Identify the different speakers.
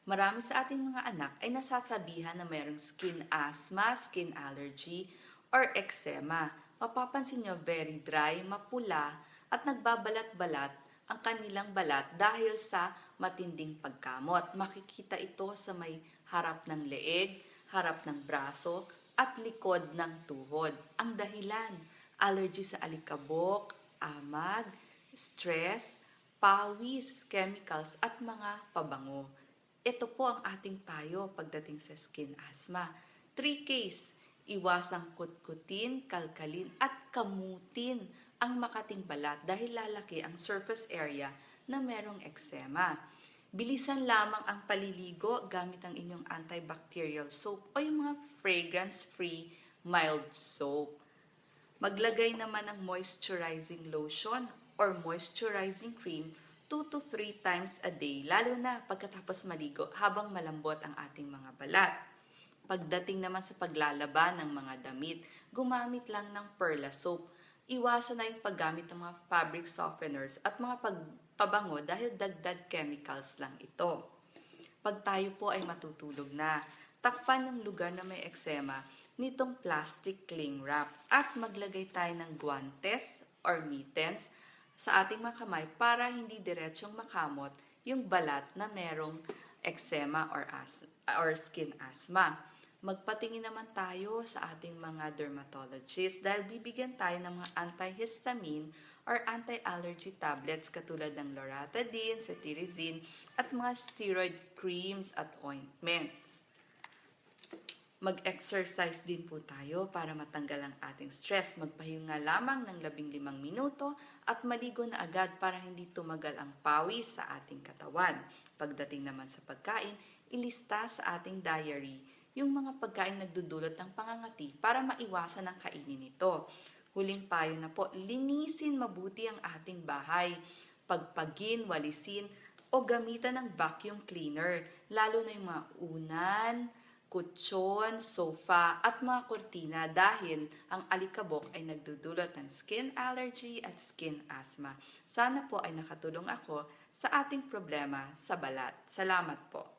Speaker 1: Marami sa ating mga anak ay nasasabihan na mayroong skin asthma, skin allergy, or eczema. Mapapansin nyo very dry, mapula, at nagbabalat-balat ang kanilang balat dahil sa matinding pagkamot. Makikita ito sa may harap ng leeg, harap ng braso, at likod ng tuhod. Ang dahilan, allergy sa alikabok, amag, stress, pawis, chemicals, at mga pabango. Ito po ang ating payo pagdating sa skin asthma. 3Ks, iwasang kutkutin, kalkalin, at kamutin ang makating balat dahil lalaki ang surface area na merong eczema. Bilisan lamang ang paliligo gamit ang inyong antibacterial soap o yung mga fragrance-free mild soap. Maglagay naman ng moisturizing lotion or moisturizing cream 2 to 3 times a day, lalo na pagkatapos maligo habang malambot ang ating mga balat. Pagdating naman sa paglalaba ng mga damit, gumamit lang ng perla soap. Iwasan na yung paggamit ng mga fabric softeners at mga pabango dahil dagdag chemicals lang ito. Pag tayo po ay matutulog na, takpan ng lugar na may eczema nitong plastic cling wrap at maglagay tayo ng guantes or mittens sa ating mga kamay para hindi diretsong makamot yung balat na merong eczema or skin asthma. Magpatingin naman tayo sa ating mga dermatologist dahil bibigyan tayo ng mga antihistamine or anti-allergy tablets katulad ng loratadine, cetirizine, at mga steroid creams at ointments. Mag-exercise din po tayo para matanggal ang ating stress. Magpahinga lamang ng 15 minuto at maligo na agad para hindi tumagal ang pawis sa ating katawan. Pagdating naman sa pagkain, ilista sa ating diary yung mga pagkain nagdudulot ng pangangati para maiwasan ang kainin nito. Huling payo na po, linisin mabuti ang ating bahay. Pagpagin, walisin, o gamitan ng vacuum cleaner, lalo na yung mga unan, kutsyon, sofa, at mga kurtina dahil ang alikabok ay nagdudulot ng skin allergy at skin asthma. Sana po ay nakatulong ako sa ating problema sa balat. Salamat po.